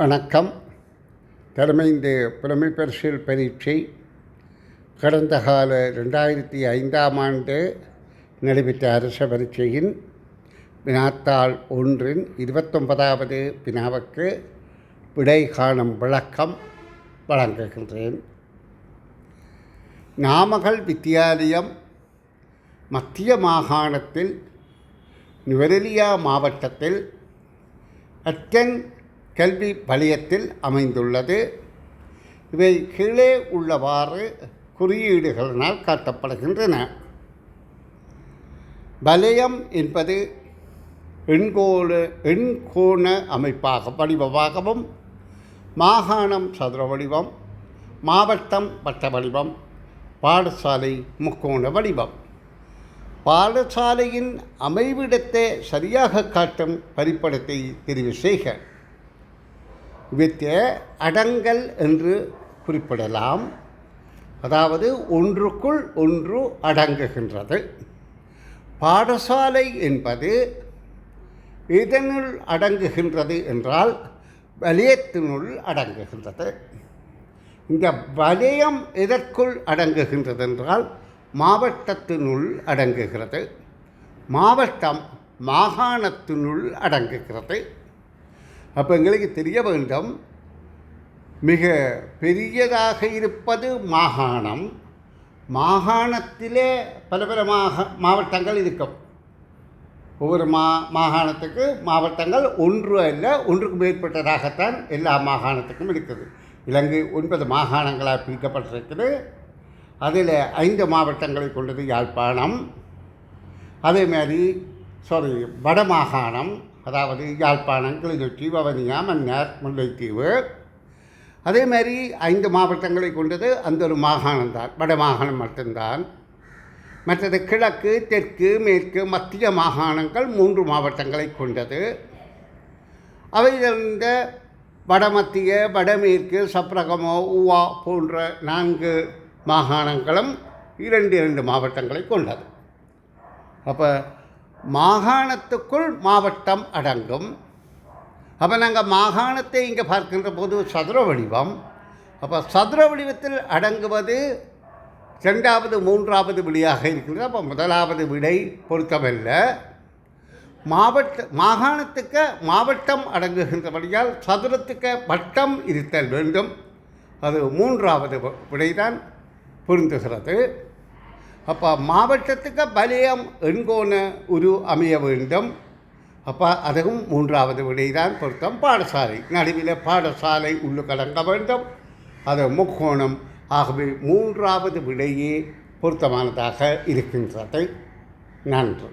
வணக்கம். இந்த புலமை பரிசில் பரீட்சை கடந்த கால 2005ஆம் ஆண்டு நடைபெற்ற அரச பரீட்சையின் வினாத்தாள் 1இன் 29வது வினாவுக்கு விடை காணும் விளக்கம் வழங்குகின்றேன். நாமக்கல் வித்தியாலயம் மத்திய மாகாணத்தில் நுவரெலியா மாவட்டத்தில் அட்டன் கல்வி வலயத்தில் அமைந்துள்ளது. இவை கீழே உள்ளவாறு குறியீடுகளினால் காட்டப்படுகின்றன. வலயம் என்பது எண்கோண வடிவமாகவும், மாகாணம் சதுர வடிவம், மாவட்டம் வட்ட வடிவம், பாடசாலை முக்கோண வடிவம். பாடசாலையின் அமைவிடத்தை சரியாக காட்டும் வரிப்படத்தை தெரிவு செய்க. இவற்றை அடங்கல் என்று குறிப்பிடலாம். அதாவது ஒன்றுக்குள் ஒன்று அடங்குகின்றது. பாடசாலை என்பது இதனுள் அடங்குகின்றது என்றால் வலயத்தினுள் அடங்குகின்றது. இந்த வலயம் எதற்குள் அடங்குகின்றது என்றால் மாவட்டத்தினுள் அடங்குகிறது. மாவட்டம் மாகாணத்தினுள் அடங்குகிறது. அப்போ எங்களுக்கு தெரிய வேண்டும், மிக பெரியதாக இருப்பது மாகாணம். மாகாணத்திலே பல மாவட்டங்கள் இருக்கும். ஒவ்வொரு மாகாணத்துக்கு மாவட்டங்கள் ஒன்று அல்ல, ஒன்றுக்கு மேற்பட்டதாகத்தான் எல்லா மாகாணத்துக்கும் இருக்குது. இலங்கை 9 மாகாணங்களாக பிரிக்கப்பட்டிருக்குது. அதில் 5 மாவட்டங்களை கொண்டது யாழ்ப்பாணம். அதேமாதிரி வடமாகாணம், அதாவது யாழ்ப்பாணம், கிளிநொச்சி, வவுனியா, மன்னார், முல்லைத்தீவு. அதேமாதிரி 5 மாவட்டங்களை கொண்டது அந்த ஒரு மாகாணம்தான், வடமாகாணம் மட்டும்தான். மற்றது கிழக்கு, தெற்கு, மேற்கு, மத்திய மாகாணங்கள் 3 மாவட்டங்களை கொண்டது. அவை இந்த வடமத்திய, வடமேற்கு, சப்ரகமோ, ஊவா போன்ற 4 மாகாணங்களும் 2 மாவட்டங்களை கொண்டது. அப்போ மாகாணத்துக்குள் மாவட்டம் அடங்கும். அப்போ நாங்கள் மாகாணத்தை இங்கே பார்க்கின்ற போது சதுர வடிவம். அப்போ சதுர வடிவத்தில் அடங்குவது 2வது 3வது விடையாக இருக்கின்றது. அப்போ 1வது விடை பொருத்தமல்ல. மாகாணத்துக்கு மாவட்டம் அடங்குகின்றபடியால் சதுரத்துக்கு வட்டம் இருத்தல் வேண்டும். அது 3வது விடைதான் பொருந்துகிறது. அப்போ மாவட்டத்துக்கு வலயம் எண்கோண உரு அமைய வேண்டும். அப்போ அதுவும் 3வது விடைதான் பொருத்தம். பாடசாலை நடுவில் பாடசாலை உள்ளுக்கடங்க வேண்டும். அது முக்கோணம். ஆகவே 3வது விடையே பொருத்தமானதாக இருக்கின்றது. நன்றி.